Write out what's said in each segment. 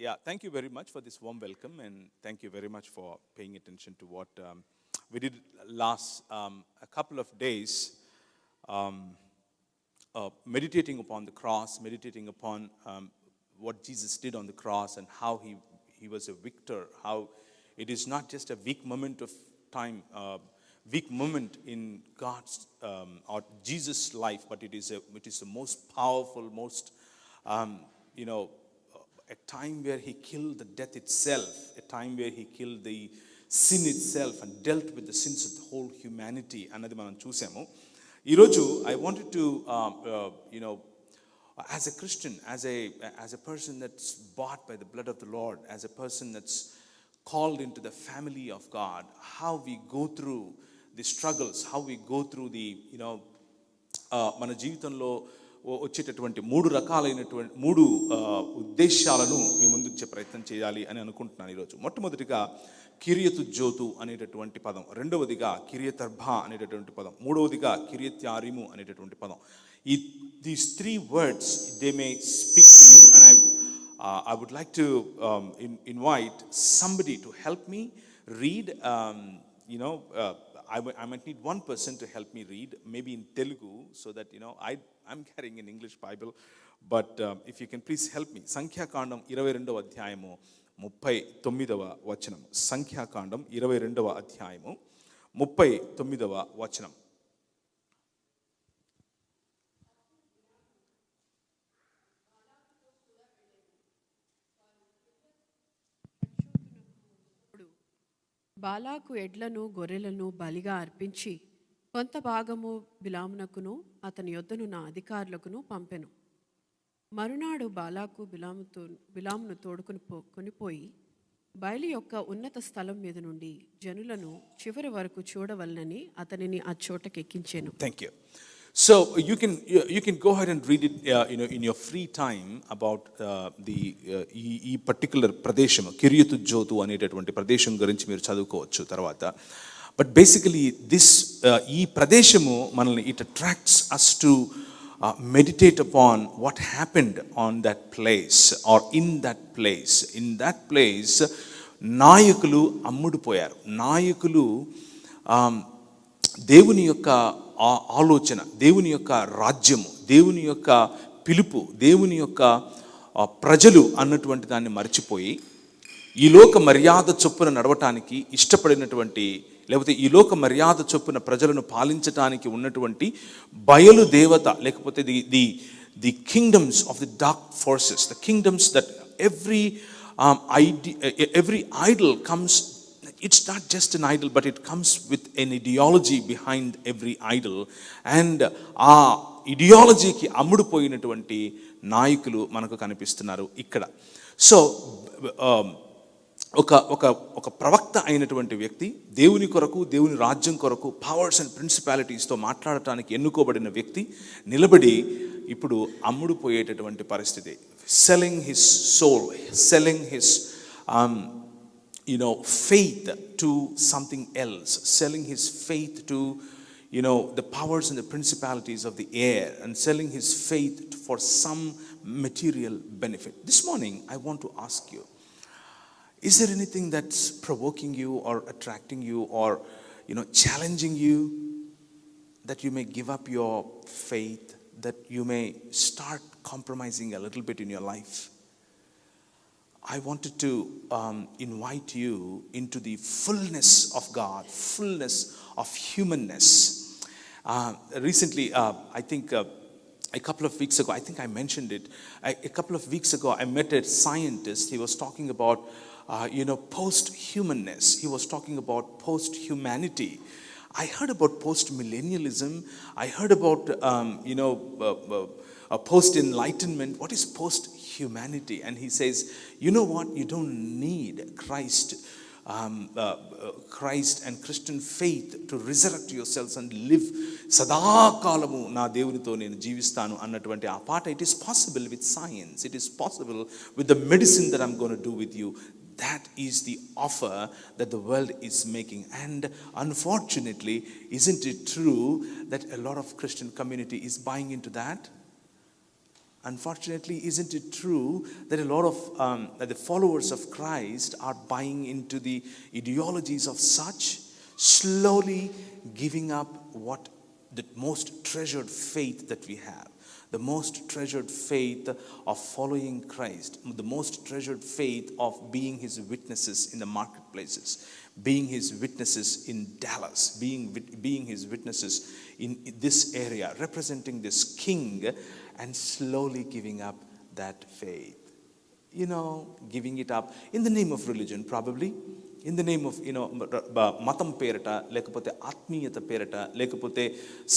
Yeah, thank you very much for this warm welcome, and thank you very much for paying attention to what we did last a couple of days, um, meditating upon the cross, meditating upon what Jesus did on the cross and how he was a victor, how it is not just a weak moment of time, weak moment in God's or Jesus' life, but it is the most powerful, most you know, a time where he killed the death itself, a time where he killed the sin itself and dealt with the sins of the whole humanity అన్నది మనం చూసాము. ఈరోజు I wanted to, as a Christian, as a person that's bought by the blood of the Lord, as a person that's called into the family of God, how we go through the struggles, how we go through the, మన జీవితంలో వచ్చేటటువంటి మూడు ఉద్దేశాలను మీ ముందు ఇచ్చే ప్రయత్నం చేయాలి అని అనుకుంటున్నాను ఈరోజు. మొట్టమొదటిగా కిరియతు జ్యోతు అనేటటువంటి పదం, రెండవదిగా కిరియతర్భా అనేటటువంటి పదం, మూడవదిగా కిరియత్యారిము అనేటటువంటి పదం. These three words, they may speak to you, and I would like to invite somebody to help me read. I might need one person to help me read, maybe in Telugu, so that I'm carrying an English Bible, but if you can please help me. సంఖ్యాకాండం 22వ అధ్యాయము 39వ వచనం. సంఖ్యాకాండం 22వ అధ్యాయము 39వ వచనం. బాలాకు ఎడ్లను గొర్రెలను బలిగా అర్పించి కొంత భాగము బిలామునకును అతని యొద్దనున్న అధికారులకును పంపెను. మరునాడు బాలాకు బిలామును కొనిపోయి బయలు యొక్క ఉన్నత స్థలం మీద నుండి జనులను చివరి వరకు చూడవలనని అతనిని ఆ చోటకి ఎక్కించెను. Thank you. So you can go ahead and read it in your free time about ఈ పర్టికులర్ ప్రదేశం కిరియతు జ్యోతు అనేటటువంటి ప్రదేశం గురించి మీరు చదువుకోవచ్చు తర్వాత. బట్ బేసికలీ ఈ ప్రదేశము మనల్ని it attracts us to meditate upon what happened on that place or in that place. In that place నాయకులు అమ్ముడుపోయారు. నాయకులు దేవుని యొక్క ఆలోచన, దేవుని యొక్క రాజ్యము, దేవుని యొక్క పిలుపు, దేవుని యొక్క ప్రజలు అన్నటువంటి దాన్ని మర్చిపోయి ఈ లోక మర్యాద చొప్పున నడవటానికి ఇష్టపడినటువంటి, లేకపోతే ఈ లోక మర్యాద చొప్పున ప్రజలను పాలించటానికి ఉన్నటువంటి బయలు దేవత, లేకపోతే the kingdoms of the dark forces, the kingdoms that every idol comes. It's not just an idol, but it comes with an ideology behind every idol, and ఆ ఇడియాలజీకి అమ్ముడుపోయినటువంటి నాయకులు మనకు కనిపిస్తున్నారు ఇక్కడ. సో ఒక ప్రవక్త అయినటువంటి వ్యక్తి, దేవుని కొరకు, దేవుని రాజ్యం కొరకు, పవర్స్ అండ్ ప్రిన్సిపాలిటీస్తో మాట్లాడటానికి ఎన్నుకోబడిన వ్యక్తి నిలబడి ఇప్పుడు అమ్ముడుపోయేటటువంటి పరిస్థితి. Selling his soul, selling his faith to something else, selling his faith to the powers and the principalities of the air, and selling his faith for some material benefit. This morning I want to ask you, is there anything that's provoking you or attracting you or challenging you, that you may give up your faith, that you may start compromising a little bit in your life? I wanted to invite you into the fullness of God, fullness of humanness. Recently, I think a couple of weeks ago, I think I mentioned it, a couple of weeks ago I met a scientist. He was talking about post-humanness. He was talking about post-humanity. I heard about post-millennialism. I heard about post-enlightenment. What is post-humanity? And he says, you know what? You don't need Christ and Christian faith to resurrect yourselves and live సదాకాలము నా దేవునితో నేను జీవిస్తాను అన్నటువంటి ఆ పాట. It is possible with science. It is possible with the medicine that I'm going to do with you. That is the offer that the world is making. And unfortunately, isn't it true that a lot of Christian community is buying into that? Unfortunately, isn't it true that a lot of the followers of Christ are buying into the ideologies of such, slowly giving up what the most treasured faith that we have, the most treasured faith of following Christ, the most treasured faith of being his witnesses in the marketplaces, being his witnesses in Dallas, being his witnesses in this area, representing this king, and slowly giving up that faith. Giving it up in the name of religion, probably. In the name of, మతం పేరట, లేకపోతే ఆత్మీయత పేరట, లేకపోతే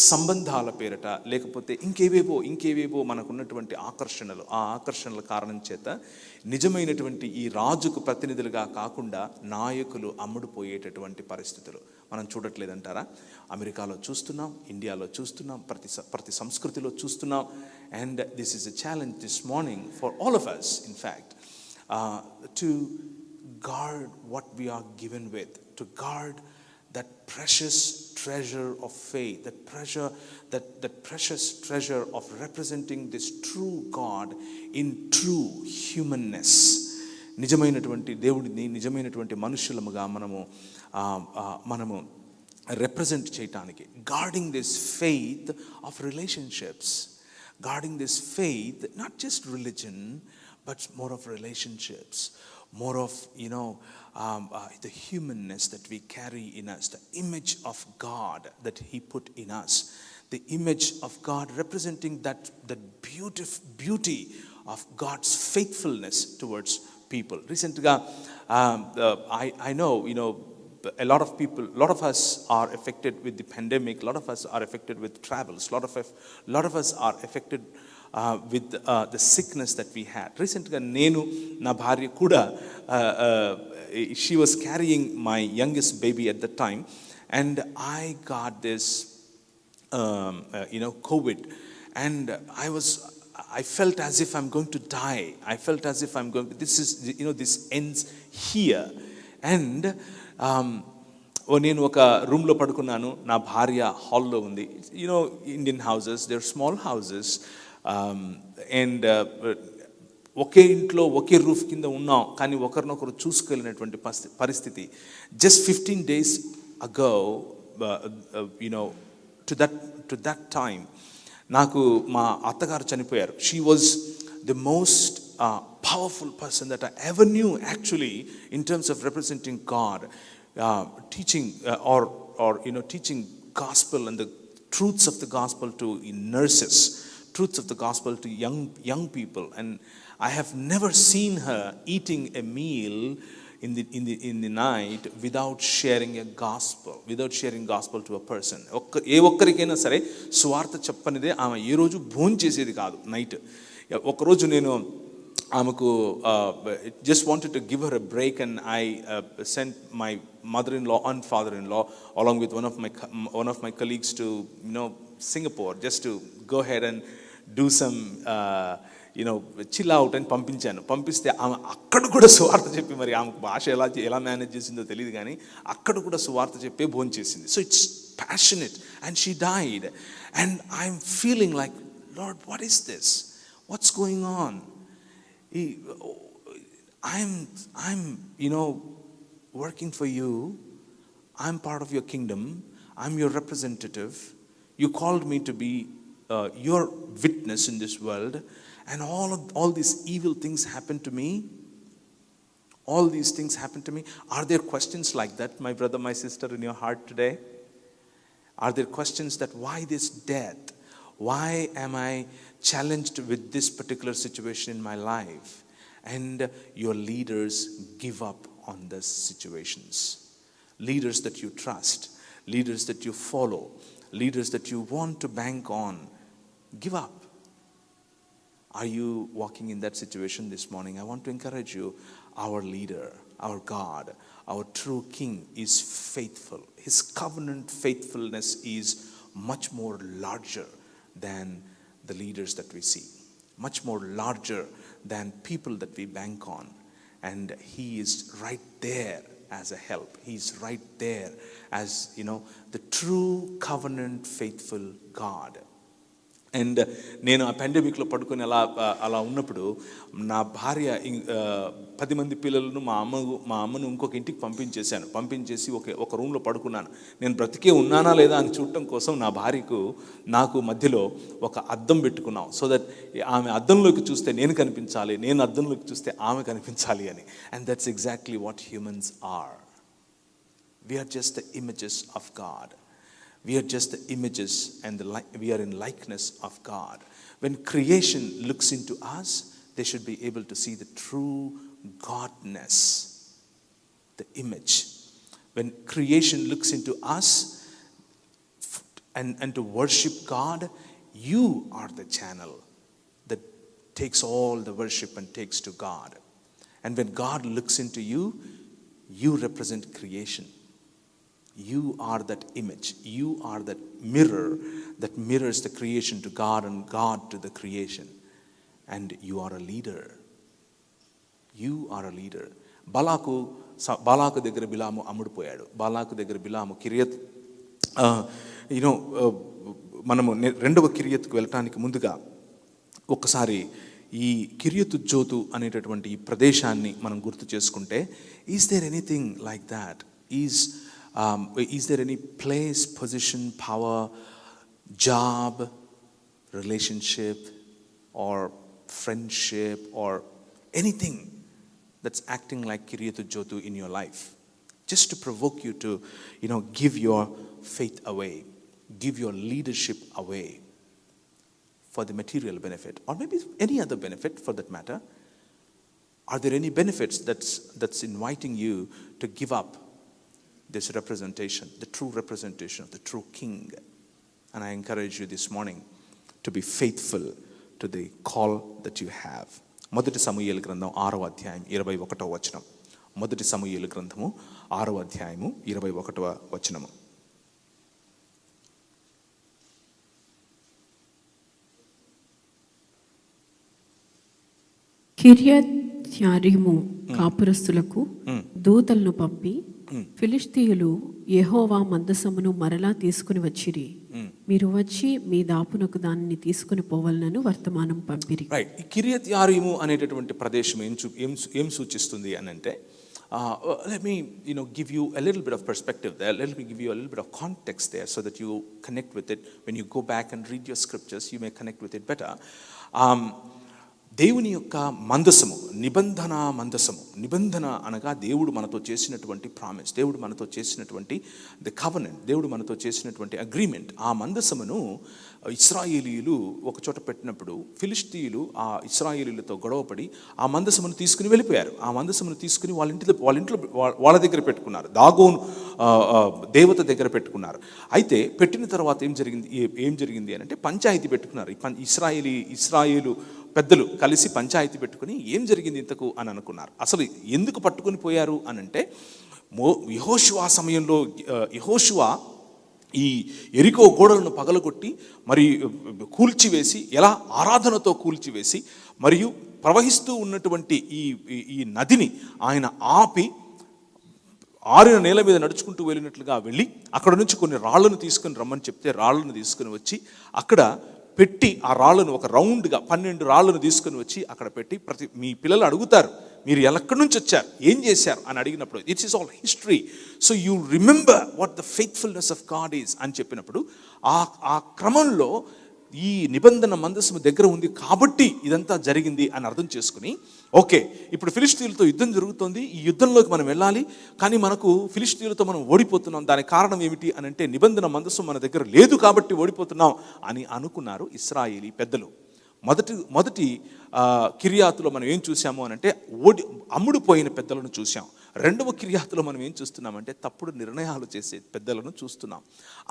సంబంధాల పేరట, లేకపోతే ఇంకేవేవో మనకున్నటువంటి ఆకర్షణలు, ఆ ఆకర్షణల కారణం చేత నిజమైనటువంటి ఈ రాజుకు ప్రతినిధులుగా కాకుండా నాయకులు అమ్ముడుపోయేటటువంటి పరిస్థితులు మనం చూడట్లేదంటారా? అమెరికాలో చూస్తున్నాం, ఇండియాలో చూస్తున్నాం, ప్రతి సంస్కృతిలో చూస్తున్నాం. And this is a challenge this morning for all of us, in fact, to guard what we are given with, to guard that precious treasure of faith, that precious treasure of representing this true God in true humanness. నిజమైనటువంటి దేవుడిని నిజమైనటువంటి మనుషులముగా మనము represent చేయటానికి, guarding this faith of relationships, guarding this faith, not just religion, but more of relationships, more of the humanness that we carry in us, the image of God that he put in us, the image of God representing that beauty of God's faithfulness towards people. Recently, I know, a lot of us are affected with the pandemic, a lot of us are affected with travels, a lot of us are affected with the sickness that we had. Recently, nenu na bharya kuda, she was carrying my youngest baby at the time, and I got this COVID, and I felt as if I'm going to die. I felt as if I'm going to, this ends here. And నేను ఒక రూమ్లో పడుకున్నాను, నా భార్య హాల్లో ఉంది. Indian houses, they are small houses, and ఒకే ఇంట్లో ఒకే రూఫ్ కింద ఉన్నాం, కానీ ఒకరినొకరు చూసుకోలేనటువంటి పరిస్థితి. Just 15 days ago, to that time, నాకు మా అత్తగారు చనిపోయారు. She was the most powerful person that I ever knew, actually, in terms of representing God, teaching teaching gospel and the truths of the gospel to nurses, truths of the gospel to young people. And I have never seen her eating a meal in the night without sharing gospel to a person. ఏ ఒక్కరికైనా సరే సువార్త చెప్పనిదే ఆమె ఏ రోజు భోంచేసేది కాదు. Night ఒకరోజు నేను ఆమెకు just wanted to give her a break, and I sent my mother-in-law and father-in-law along with one of my colleagues to Singapore, just to go ahead and do some chill out అని పంపిస్తే ఆమె అక్కడ కూడా సువార్త చెప్పి, మరి ఆమెకు భాష ఎలా మేనేజ్ చేసిందో తెలియదు, కానీ అక్కడ కూడా సువార్త చెప్పే భోంచేసింది. So it's passionate, and she died, and I'm feeling like, Lord, what is this? What's going on? I'm working for you. I'm part of your kingdom. I'm your representative. You called me to be your witness in this world, and all these evil things happen to me. All these things happen to me. Are there questions like that, my brother, my sister, in your heart today? Are there questions that why this death? Why am I challenged with this particular situation in my life? And your leaders give up on those situations. Leaders that you trust, leaders that you follow, leaders that you want to bank on, give up. Are you walking in that situation this morning? I want to encourage you. Our leader, our God, our true King is faithful. His covenant faithfulness is much more larger than the leaders that we see, much more larger than people that we bank on. And he is right there as a help. He's right there as, the true covenant faithful God. And నేను ఆ పాండమిక్లో పడుకొని అలా ఉన్నప్పుడు నా భార్య 10 మంది పిల్లలను మా అమ్మను ఇంకొక ఇంటికి పంపించేసి ఒక రూమ్లో పడుకున్నాను. నేను బ్రతికే ఉన్నానా లేదా అని చూడటం కోసం నా భార్యకు నాకు మధ్యలో ఒక అద్దం పెట్టుకున్నాం. సో దట్ ఆమె అద్దంలోకి చూస్తే నేను కనిపించాలి, నేను అద్దంలోకి చూస్తే ఆమె కనిపించాలి అని. And that's exactly what humans are. We are just the images of God. We are just the images and we are in likeness of God. When creation looks into us, they should be able to see the true Godness, the image. When creation looks into us and to worship God, you are the channel that takes all the worship and takes to God. And when God looks into you, you represent creation. You are that image. You are that mirror that mirrors the creation to God and God to the creation. And you are a leader. You are a leader. బాలాకు దగ్గర బిలాము అమ్ముడుపోయాడు. బాలాకు దగ్గర బిలాము కిరియత్ మనము రెండవ కిరియత్కు వెళ్ళటానికి ముందుగా ఒక్కసారి ఈ కిరియతు జోతు అనేటటువంటి ఈ ప్రదేశాన్ని మనం గుర్తు చేసుకుంటే, is there anything like that? Is there any place, position, power, job, relationship, or friendship, or anything that's acting like Kiryatu Jotu in your life? Just to provoke you to, give your faith away, give your leadership away for the material benefit, or maybe any other benefit for that matter. Are there any benefits that's inviting you to give up this representation, the true representation of the true King? And I encourage you this morning to be faithful to the call that you have. మొదటి సమూయేలు గ్రంథం 6వ అధ్యాయం 21వ వచనం. మొదటి సమూయేలు గ్రంథము 6వ అధ్యాయము 21వ వచనము. కిర్యత్యారీము కాపురస్తులకు దూతలను పంపి, ఫిలిష్తీయులు యెహోవా మందసమును మరలా తీసుకుని వచ్చిరి, మీరు వచ్చి మీ దాపునకు దానిని తీసుకుని పోవాలని వర్తమానం పంపిరి. రైట్. ఈ కిర్యత్యారీము అనేటటువంటి ప్రదేశం ఏం సూచిస్తుంది అని అంటే, let me give you a little bit of perspective there. Let me give you a little bit of context there so that you connect with it. When you go back and read your scriptures, you may connect with it better. దేవుని యొక్క మందసము, నిబంధన మందసము. నిబంధన అనగా దేవుడు మనతో చేసినటువంటి promise, దేవుడు మనతో చేసినటువంటి ది కవెనెంట్, దేవుడు మనతో చేసినటువంటి అగ్రిమెంట్. ఆ మందసమును ఇశ్రాయేలీయులు ఒక చోట పెట్టినప్పుడు ఫిలిష్తీయులు ఆ ఇశ్రాయేలీయులతో గొడవపడి ఆ మందసమును తీసుకుని వెళ్ళిపోయారు. ఆ మందసమును తీసుకుని వాళ్ళ దగ్గర పెట్టుకున్నారు, దాగోను దేవత దగ్గర పెట్టుకున్నారు. అయితే పెట్టిన తర్వాత ఏం జరిగింది అని అంటే, పంచాయతీ పెట్టుకున్నారు. ఇశ్రాయేలు పెద్దలు కలిసి పంచాయతీ పెట్టుకుని ఏం జరిగింది ఇంతకు అని అనుకున్నారు. అసలు ఎందుకు పట్టుకుని పోయారు అని అంటే, యెహోషువ సమయంలో యెహోషువ ఈ ఎరికో గోడలను పగలగొట్టి మరి కూల్చివేసి, ఎలా ఆరాధనతో కూల్చివేసి, మరియు ప్రవహిస్తూ ఉన్నటువంటి ఈ నదిని ఆయన ఆపి ఆరిన నేల మీద నడుచుకుంటూ వెళ్ళినట్లుగా వెళ్ళి అక్కడ నుంచి కొన్ని రాళ్లను తీసుకుని రమ్మని చెప్తే రాళ్లను తీసుకుని వచ్చి అక్కడ పెట్టి, ఆ రాళ్లను ఒక రౌండ్గా 12 రాళ్లను తీసుకుని వచ్చి అక్కడ పెట్టి, మీ పిల్లలు అడుగుతారు మీరు ఎక్కడి నుంచి వచ్చారు, ఏం చేశారు అని అడిగినప్పుడు, it's is all history, so you remember what the faithfulness of God is అని చెప్పినప్పుడు, ఆ క్రమంలో ఈ నిబంధన మందసము దగ్గర ఉంది కాబట్టి ఇదంతా జరిగింది అని అర్థం చేసుకుని, ఓకే ఇప్పుడు ఫిలిష్తీయులతో యుద్ధం జరుగుతుంది, ఈ యుద్ధంలోకి మనం వెళ్ళాలి, కానీ మనకు ఫిలిష్తీయులతో మనం ఓడిపోతున్నాం. దానికి కారణం ఏమిటి అని అంటే, నిబంధన మందసం మన దగ్గర లేదు కాబట్టి ఓడిపోతున్నాం అని అనుకున్నారు ఇశ్రాయేలీ పెద్దలు. మొదటి కిర్యాతులో మనం ఏం చూసాము అని అంటే, అమ్ముడుపోయిన పెద్దలను చూసాం. రెండవ కిర్యాతులో మనం ఏం చూస్తున్నామంటే, తప్పుడు నిర్ణయాలు చేసే పెద్దలను చూస్తున్నాం.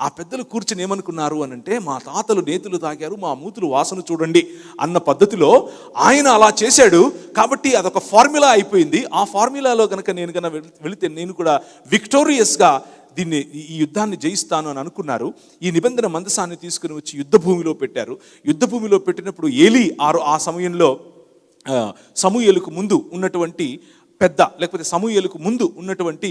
ఆ పెద్దలు కూర్చుని ఏమనుకున్నారు అని అంటే, మా తాతలు నేతులు తాగారు, మా మూతులు వాసన చూడండి అన్న పద్ధతిలో ఆయన అలా చేశాడు కాబట్టి అదొక ఫార్ములా అయిపోయింది. ఆ ఫార్ములాలో కనుక నేను వెళితే నేను కూడా విక్టోరియస్గా ఈ యుద్ధాన్ని జయిస్తాను అని అనుకున్నారు. ఈ నిబంధన మందసాన్ని తీసుకుని వచ్చి యుద్ధ భూమిలో పెట్టారు. యుద్ధ భూమిలో పెట్టినప్పుడు ఏలీ ఆ సమయంలో సమూయేలుకు ముందు ఉన్నటువంటి పెద్ద, లేకపోతే సమూయేలుకు ముందు ఉన్నటువంటి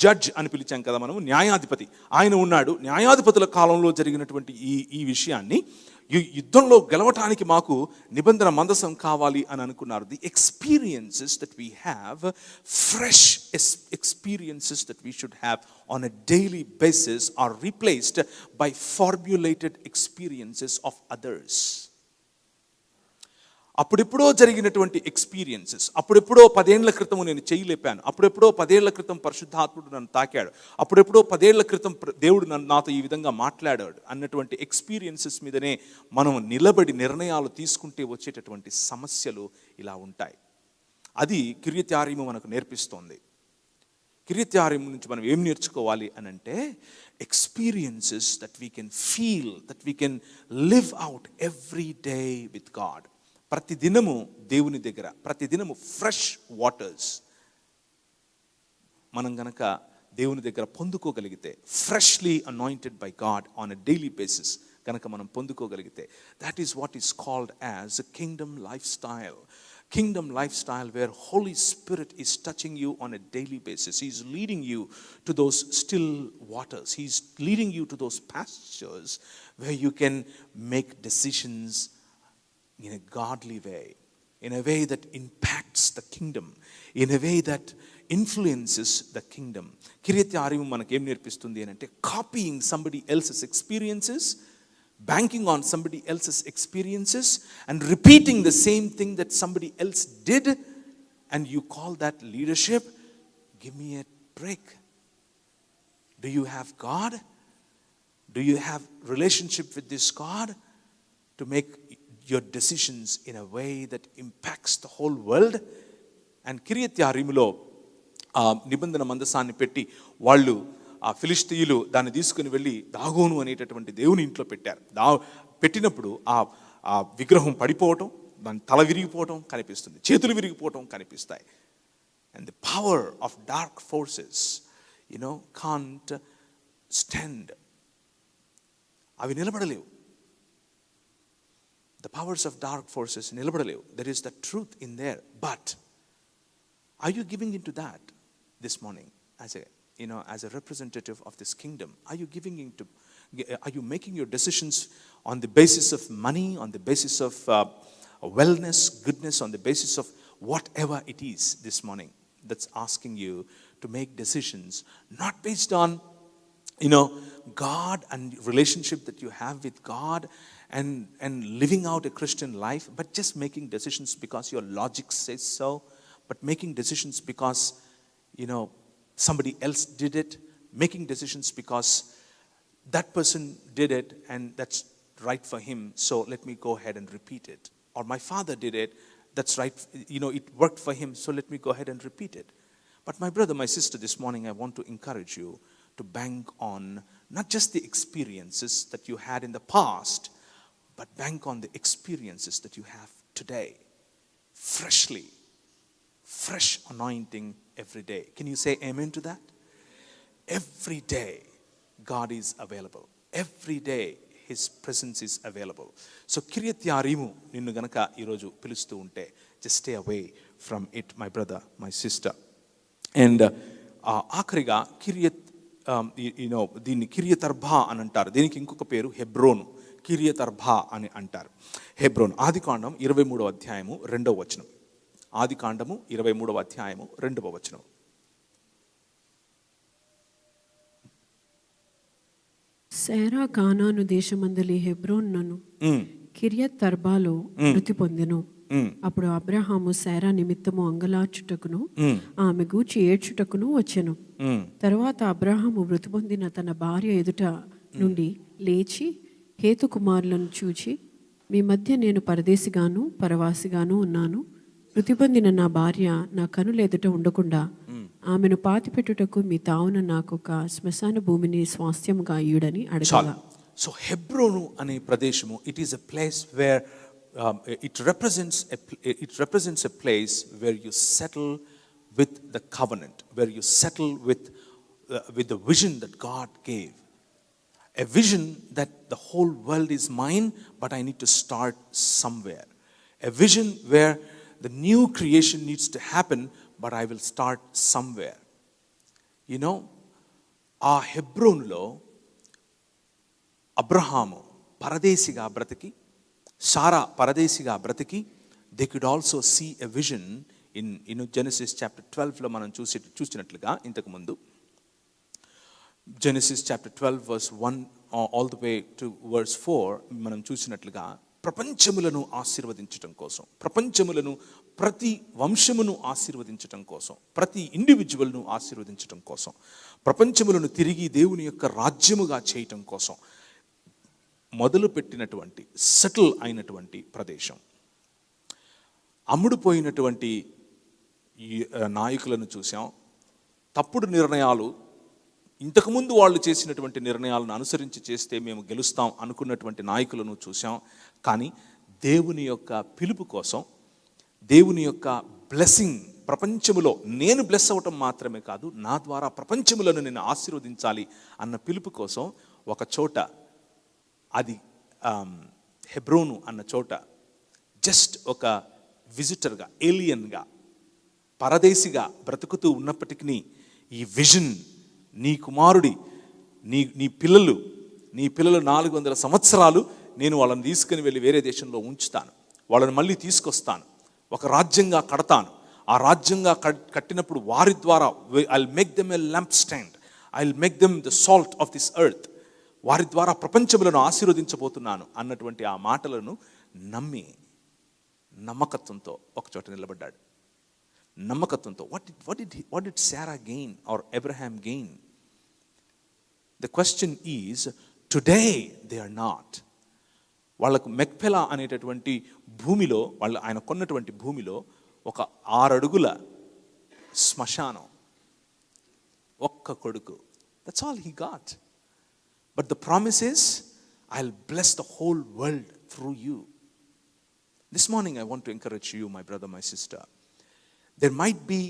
జడ్జ్ అని పిలిచాం కదా మనము, న్యాయాధిపతి ఆయన ఉన్నాడు. న్యాయాధిపతుల కాలంలో జరిగినటువంటి ఈ విషయాన్ని యుద్ధంలో గెలవటానికి మాకు నిబంధన మందసం కావాలి అని అనుకున్నారు. The experiences that we have, fresh experiences that we should have on a daily basis are replaced by formulated experiences of others. అప్పుడెప్పుడో జరిగినటువంటి ఎక్స్పీరియన్సెస్, అప్పుడెప్పుడో 10 ఏళ్ల క్రితం నేను చేయలేపాను, అప్పుడెప్పుడో 10 ఏళ్ల క్రితం పరిశుద్ధాత్ముడు నన్ను తాకాడు, అప్పుడెప్పుడో 10 ఏళ్ల క్రితం దేవుడు నాతో ఈ విధంగా మాట్లాడాడు అన్నటువంటి ఎక్స్పీరియన్సెస్ మీదనే మనం నిలబడి నిర్ణయాలు తీసుకుంటే వచ్చేటటువంటి సమస్యలు ఇలా ఉంటాయి. అది కిర్యత్యారీము మనకు నేర్పిస్తోంది. కిర్యత్యారీము నుంచి మనం ఏం నేర్చుకోవాలి అని అంటే, experiences that we can feel, that we can live out every day with God. ప్రతిదినము దేవుని దగ్గర, ప్రతిదినము ఫ్రెష్ వాటర్స్ మనం గనక దేవుని దగ్గర పొందుకోగలిగితే, freshly anointed by God on a daily basis కనుక మనం పొందుకోగలిగితే, that is what is called as kingdom lifestyle. Kingdom lifestyle where Holy Spirit is touching you on a daily basis. He is leading you to those still waters. He is leading you to those pastures where you can make decisions in a godly way, in a way that impacts the kingdom, in a way that influences the kingdom. కిర్యత్యారీము మనకు ఏం నేర్పిస్తుంది అని అంటే, copying somebody else's experiences, banking on somebody else's experiences and repeating the same thing that somebody else did, and you call that leadership. Give me a break. Do you have God? Do you have relationship with this God to make your decisions in a way that impacts the whole world? And కిర్యత్యారీములో నిబంధన మందసాన్ని పెట్టి వాళ్ళు, ఆ ఫిలిష్తీయులు దాన్ని తీసుకుని వెళ్ళి దాగోను అనేటటువంటి దేవుని ఇంట్లో పెట్టారు. పెట్టినప్పుడు ఆ విగ్రహం పడిపోవటం, దాని తల విరిగిపోవటం కనిపిస్తుంది, చేతులు విరిగిపోవటం కనిపిస్తాయి. And the power of dark forces can't stand. అవి నిలబడలేవు. The powers of dark forces నిలబడలేవు. There is the truth in there. But are you giving in to that this morning as a representative of this kingdom? Are you making your decisions on the basis of money, on the basis of wellness, goodness, on the basis of whatever it is this morning? That's asking you to make decisions not based on God and relationship that you have with God and living out a Christian life, but just making decisions because your logic says so, but making decisions because somebody else did it, making decisions because that person did it and that's right for him, so let me go ahead and repeat it. Or my father did it, that's right, it worked for him, so let me go ahead and repeat it. But my brother, my sister, this morning I want to encourage you to bank on not just the experiences that you had in the past, but bank on the experiences that you have today. Freshly, fresh anointing every day. Can you say amen to that? Every day God is available. Every day His presence is available. So కిర్యత్యారీము నిన్ను గనక ఈరోజు పిలుస్తూ ఉంటే, just stay away from it, my brother, my sister. And ఆఖరిగా దీన్ని కిర్యతర్బా అని అంటారు. దీనికి ఇంకొక పేరు హెబ్రోను. కిర్యతర్బా అని అంటారు. హెబ్రోన్. ఆదికాండం 23వ అధ్యాయము 2వ వచనం. ఆదికాండము 23వ అధ్యాయము 2వ వచనం. శారా కానాను దేశమందలి హెబ్రోనును కిర్యతర్బాలో మృతి పొందెను. అప్పుడు అబ్రహాము శారా నిమిత్తము అంగలార్చుటకును ఆమె గూర్చి ఏడ్చుటకును వచ్చెను. తరువాత అబ్రహాము మృతి పొందిన తన భార్య ఎదుట నుండి లేచి హేతు కుమారులను చూచి, మీ మధ్య నేను పరదేశిగాను పరవాసిగాను ఉన్నాను. మృతి పొందిన నా భార్య నా కనులెదుట ఉండకుండా ఆమెను పాతిపెట్టుటకు మీ తావున నాకు ఒక శ్మశాన భూమిని స్వాస్థ్యముగా ఇయ్యుడని అడగల. సో హెబ్రోను అనే ప్రదేశము, it is a place where it represents a place where you settle with the covenant, where you settle with the vision that God gave. A vision that the whole world is mine, but I need to start somewhere. A vision where the new creation needs to happen, but I will start somewhere. You know ఆ హెబ్రోనులో Abraham పరదేశిగా బ్రతికి, Sarah పరదేశిగా బ్రతికి, they could also see a vision in Genesis chapter 12లో మనం చూసినట్లుగా ఇంతకుముందు Genesis chapter 12 verse 1 all the way to verse 4 మనం చూసినట్లుగా ప్రపంచములను ఆశీర్వదించటం కోసం, ప్రపంచములను ప్రతి వంశమును ఆశీర్వదించటం కోసం, ప్రతి ఇండివిజువల్ను ఆశీర్వదించటం కోసం, ప్రపంచములను తిరిగి దేవుని యొక్క రాజ్యముగా చేయటం కోసం మొదలుపెట్టినటువంటి సెటిల్ అయినటువంటి ప్రదేశం. అమ్ముడుపోయినటువంటి నాయకులను చూసాం. తప్పుడు నిర్ణయాలు, ఇంతకుముందు వాళ్ళు చేసినటువంటి నిర్ణయాలను అనుసరించి చేస్తే మేము గెలుస్తాం అనుకున్నటువంటి నాయకులను చూసాం. కానీ దేవుని యొక్క పిలుపు కోసం, దేవుని యొక్క బ్లెస్సింగ్, ప్రపంచములో నేను బ్లెస్ అవ్వటం మాత్రమే కాదు, నా ద్వారా ప్రపంచములను నేను ఆశీర్వదించాలి అన్న పిలుపు కోసం ఒక చోట, అది హెబ్రోను అన్న చోట జస్ట్ ఒక విజిటర్గా, ఏలియన్గా, పరదేశిగా బ్రతుకుతూ ఉన్నప్పటికీ ఈ విజన్, నీ కుమారుడి, నీ పిల్లలు 400 సంవత్సరాలు నేను వాళ్ళని తీసుకుని వెళ్ళి వేరే దేశంలో ఉంచుతాను, వాళ్ళని మళ్ళీ తీసుకొస్తాను, ఒక రాజ్యంగా కడతాను. ఆ రాజ్యంగా కట్టినప్పుడు వారి ద్వారా I will make them a lamp stand, I will make them the salt of this earth, వారి ద్వారా ప్రపంచములను ఆశీర్వదించబోతున్నాను అన్నటువంటి ఆ మాటలను నమ్మి నమ్మకత్వంతో ఒకచోట నిలబడ్డాడు. నమ్మకత్వంతో what did Sarah gain or Abraham gain? The question is, today they are not. వాళ్ళకు మెక్పెలా అనేటటువంటి భూమిలో, ఆయన కొన్నటువంటి భూమిలో ఒక 6 అడుగుల శ్మశానం, ఒక్క కొడుకు. That's all he got. But the promise is, I'll bless the whole world through you. This morning I want to encourage you, my brother, my sister. There might be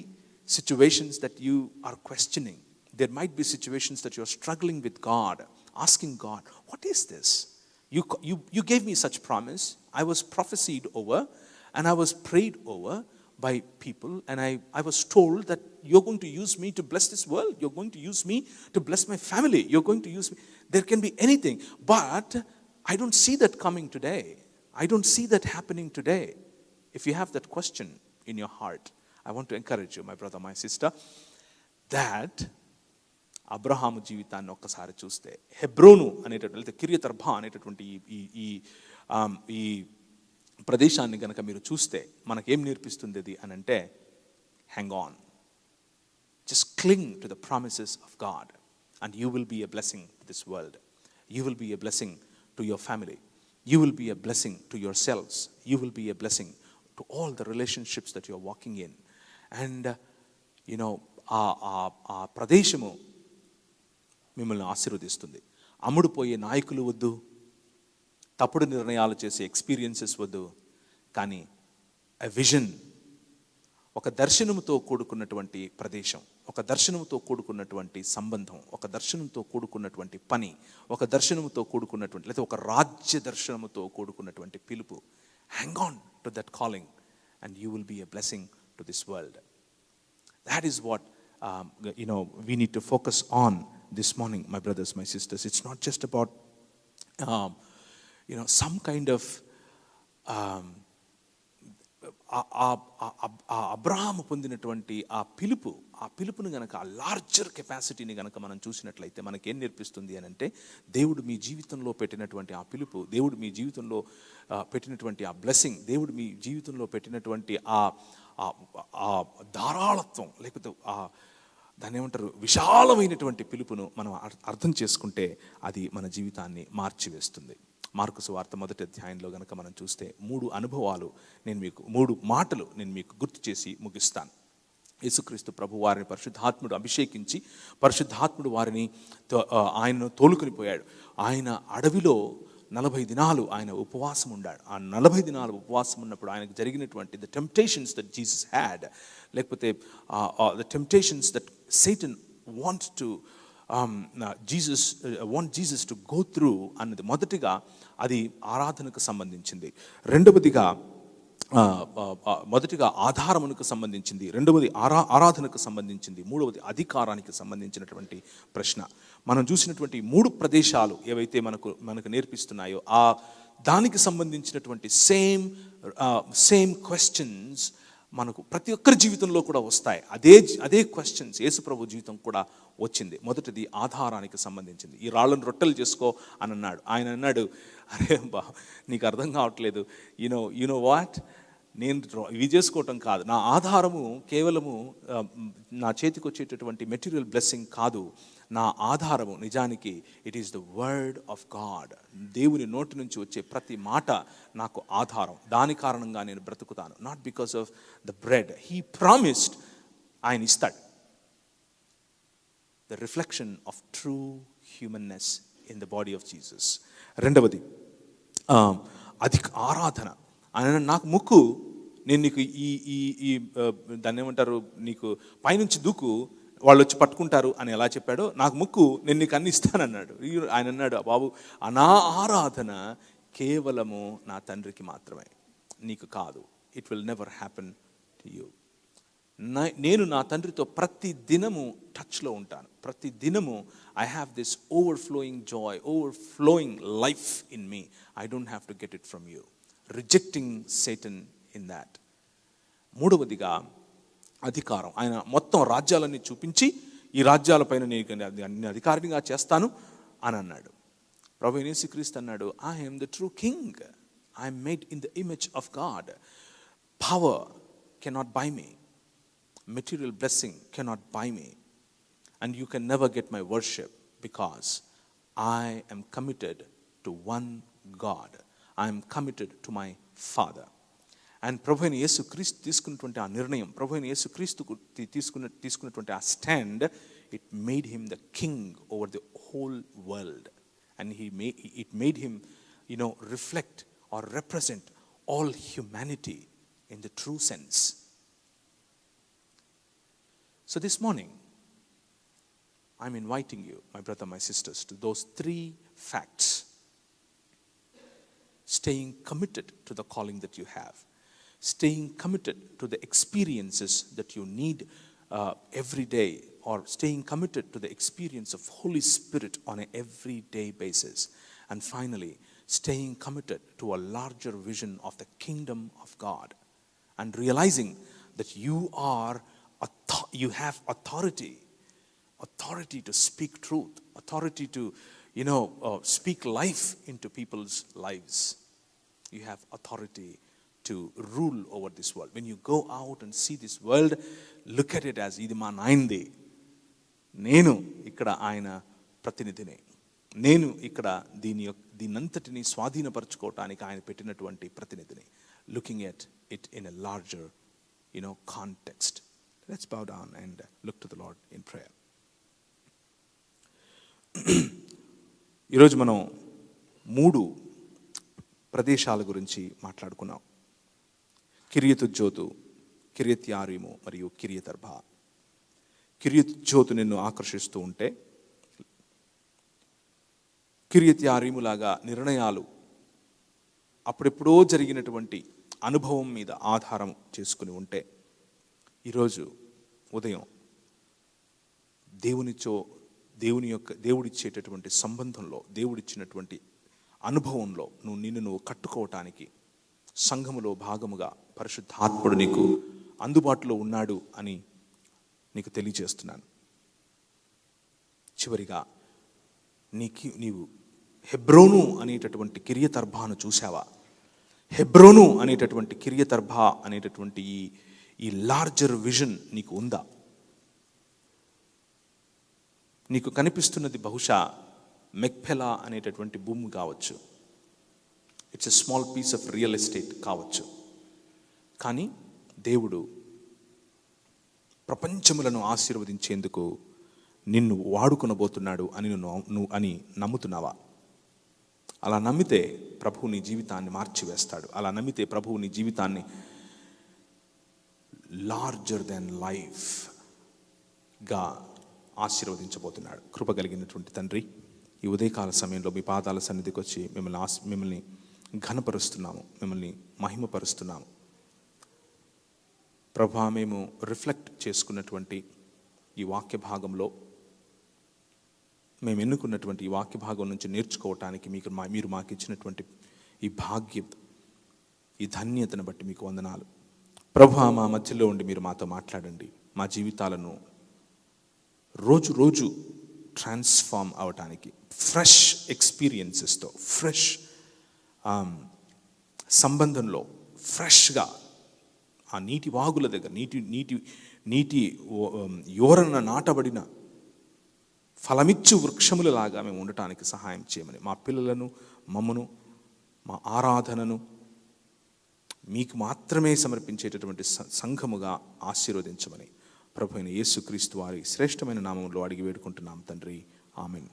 situations that you are questioning. There might be situations that you are struggling with God, asking God, what is this? You gave me such promise. I was prophesied over and I was prayed over by people, and I was told that you're going to use me to bless this world. You're going to use me to bless my family. You're going to use me. There can be anything. But I don't see that coming today. I don't see that happening today. If you have that question in your heart, I want to encourage you, my brother, my sister, that Abraham జీవితాన్ని ఒక్కసారి చూస్తే, హెబ్రోను అనేటటువంటి, కిరియతర్బా అనేటటువంటి ఈ ప్రదేశాన్ని కనుక మీరు చూస్తే మనకేం నేర్పిస్తుంది అది అని అంటే, hang on, just cling to the promises of God and you will be a blessing to this world. You will be a blessing to your family. You will be a blessing to yourselves. You will be a blessing to all the relationships that you are walking in. And ఆ ప్రదేశము మిమ్మల్ని ఆశీర్వదిస్తుంది. అమ్ముడుపోయే నాయకులు వద్దు, తప్పుడు నిర్ణయాలు చేసే experiences వద్దు, కానీ a vision, ఒక దర్శనముతో కూడుకున్నటువంటి ప్రదేశం, ఒక దర్శనముతో కూడుకున్నటువంటి సంబంధం, ఒక దర్శనంతో కూడుకున్నటువంటి పని, ఒక దర్శనముతో కూడుకున్నటువంటి, లేదా ఒక రాజ్య దర్శనముతో కూడుకున్నటువంటి పిలుపు. Hang on to that calling and you will be a blessing to this world. That is what we need to focus on this morning, my brothers, my sisters. It's not just about some kind of Abraham పొందినటువంటి ఆ పిలుపును గనక, ఆ larger కెపాసిటీని గనక మనం చూసినట్లయితే మనకేం నేర్పిస్తుంది అని అంటే, దేవుడు మీ జీవితంలో పెట్టినటువంటి ఆ పిలుపు, దేవుడు మీ జీవితంలో పెట్టినటువంటి ఆ బ్లెస్సింగ్, దేవుడు మీ జీవితంలో పెట్టినటువంటి ఆ ధారాళత్వం, లేకపోతే దాన్ని ఏమంటారు, విశాలమైనటువంటి పిలుపును మనం అర్థం చేసుకుంటే అది మన జీవితాన్ని మార్చివేస్తుంది. మార్కు సువార్త 1వ అధ్యాయంలో గనక మనం చూస్తే 3 మాటలు నేను మీకు గుర్తు చేసి ముగిస్తాను. యేసుక్రీస్తు ప్రభు వారిని పరిశుద్ధాత్ముడు అభిషేకించి, పరిశుద్ధాత్ముడు ఆయనను తోలుకొని పోయాడు. ఆయన అడవిలో 40 దినాలు ఆయన ఉపవాసం ఉన్నాడు. ఆ 40 దినాలు ఉపవాసం ఉన్నప్పుడు ఆయనకు జరిగినటువంటి the temptations that Jesus had, లేకపోతే the temptations that Satan wants Jesus to go through అన్నది మొదటిగా అది ఆరాధనకు సంబంధించింది. రెండవదిగా మొదటిగా ఆధారమునకు సంబంధించింది, రెండవది ఆరాధనకు సంబంధించింది, మూడవది అధికారానికి సంబంధించినటువంటి ప్రశ్న. మనం చూసినటువంటి 3 ప్రదేశాలు ఏవైతే మనకు నేర్పిస్తున్నాయో దానికి సంబంధించినటువంటి సేమ్ క్వశ్చన్స్ మనకు ప్రతి ఒక్కరి జీవితంలో కూడా వస్తాయి. అదే క్వశ్చన్స్ యేసుప్రభు జీవితం కూడా వచ్చింది. మొదటిది ఆధారానికి సంబంధించింది. ఈ రాళ్ళను రొట్టెలు చేసుకో అని అన్నాడు. ఆయన అన్నాడు, అరే నీకు అర్థం కావట్లేదు, యూనో వాట్, నేను ఇవి చేసుకోవటం కాదు, నా ఆధారము కేవలము నా చేతికి వచ్చేటటువంటి మెటీరియల్ బ్లెస్సింగ్ కాదు, నా ఆధారము నిజానికి it is the word of God. దేవుని నోటి నుంచి వచ్చే ప్రతి మాట నాకు ఆధారం. దాని కారణంగా నేను బ్రతుకుతాను. Not because of the bread. He promised, ఆయన ఇస్తాడు. The reflection of true humanness in the body of Jesus. రెండవది ఆరాధన. ఆయన నాకు ముక్కు, నేను నీకు ఈ దాన్ని ఏమంటారు, నీకు పైనుంచి దూకు, వాళ్ళు వచ్చి పట్టుకుంటారు అని ఎలా చెప్పాడో, నాకు ముక్కు, నేను నీకు అన్ని ఇస్తానన్నాడు. ఆయన అన్నాడు, బాబు నా ఆరాధన కేవలము నా తండ్రికి మాత్రమే, నీకు కాదు. It will never happen to you. నేను నా తండ్రితో ప్రతి దినము టచ్లో ఉంటాను. ప్రతి దినము I have this overflowing Joy, overflowing life in me. I don't have to get it from you. Rejecting Satan in that. మూడవదిగా అధికారం. ఆయన మొత్తం రాజ్యాలన్నీ చూపించి, ఈ రాజ్యాలపైన నేను అధికారినిగా చేస్తాను అని అన్నాడు. ప్రభువైన యేసుక్రీస్తు అన్నాడు, I am the true king, I am made in the image of God. Power cannot by me, material blessing cannot buy me, and you can never get my worship, because I am committed to one God. I am committed to my Father. And ప్రభువైన యేసుక్రీస్తు తీసుకున్నటువంటి ఆ నిర్ణయం, ప్రభువైన యేసుక్రీస్తు తీసుకున్నటువంటి ఆ stand, it made him the king over the whole world, and it made him reflect or represent all humanity in the true sense. So this morning, I'm inviting you, my brother, my sisters, to those 3 facts. Staying committed to the calling that you have. Staying committed to the experiences that you need every day, or staying committed to the experience of Holy Spirit on an everyday basis. And finally, staying committed to a larger vision of the kingdom of God, and realizing that you have authority to speak truth, authority to speak life into people's lives. You have authority to rule over this world. When you go out and see this world, look at it as ఇది మా నాయనది, నేను ఇక్కడ ఆయన ప్రతినిధిని, నేను ఇక్కడ దీనంతటిని స్వాధీనపరచుకోవటానికి ఆయన పెట్టినటువంటి ప్రతినిధిని. Looking at it in a larger context. Let's bow down and look to the Lord in prayer. ఈరోజు మనం 3 ప్రదేశాల గురించి మాట్లాడుకున్నాం. కిరియతుజ్జోతు, కిరియత్యారీము మరియు కిరియతర్బా. కిరియతుజ్జోతు నిన్ను ఆకర్షిస్తూ ఉంటే, కిరియత్యారీములాగా నిర్ణయాలు అప్పుడెప్పుడో జరిగినటువంటి అనుభవం మీద ఆధారం చేసుకుని ఉంటే, ఈరోజు ఉదయం దేవుడిచ్చేటటువంటి సంబంధంలో, దేవుడిచ్చినటువంటి అనుభవంలో నిన్ను కట్టుకోవటానికి సంఘములో భాగముగా పరిశుద్ధాత్ముడు నీకు అందుబాటులో ఉన్నాడు అని నీకు తెలియజేస్తున్నాను. చివరిగా నీవు హెబ్రోను అనేటటువంటి కిరియతర్బాను చూసావా? హెబ్రోను అనేటటువంటి కిరియతర్బా అనేటటువంటి ఈ లార్జర్ విజన్ నీకు ఉందా? నీకు కనిపిస్తున్నది బహుశా మెక్ఫెలా అనేటటువంటి భూమి కావచ్చు, it's a small piece of real estate కావచ్చు. కానీ దేవుడు ప్రపంచములను ఆశీర్వదించేందుకు నిన్ను వాడుకొనబోతున్నాడు అని నమ్ముతున్నావా? అలా నమ్మితే ప్రభువు నీ జీవితాన్ని మార్చివేస్తాడు. అలా నమ్మితే ప్రభువు నీ జీవితాన్ని లార్జర్ దెన్ లైఫ్గా ఆశీర్వదించబోతున్నాడు. కృప కలిగినటువంటి తండ్రి, ఈ ఉదయకాల సమయంలో మీ పాదాల సన్నిధికి వచ్చి మిమ్మల్ని ఘనపరుస్తున్నాము, మిమ్మల్ని మహిమపరుస్తున్నాము. ప్రభా, మేము రిఫ్లెక్ట్ చేసుకున్నటువంటి ఈ వాక్య భాగంలో, మేము ఎన్నుకున్నటువంటి ఈ వాక్య భాగం నుంచి నేర్చుకోవటానికి మీరు మాకు ఇచ్చినటువంటి ఈ భాగ్యం, ఈ ధన్యతను బట్టి మీకు వందనాలు. ప్రభా, మా మధ్యలో ఉండి మీరు మాతో మాట్లాడండి. మా జీవితాలను రోజు రోజు ట్రాన్స్ఫార్మ్ అవటానికి ఫ్రెష్ ఎక్స్పీరియన్సెస్తో, ఫ్రెష్ సంబంధంలో, ఫ్రెష్గా ఆ నీటి వాగుల దగ్గర, నీటి యోరన నాటబడిన ఫలమిచ్చు వృక్షములలాగా మేము ఉండటానికి సహాయం చేయమని, మా పిల్లలను, మమ్మను, మా ఆరాధనను మీకు మాత్రమే సమర్పించేటటువంటి సంఘముగా ఆశీర్వదించమని ప్రభు అయిన యేసుక్రీస్తు వారి శ్రేష్టమైన నామములో అడిగి వేడుకుంటున్నాం తండ్రి. ఆమేన్.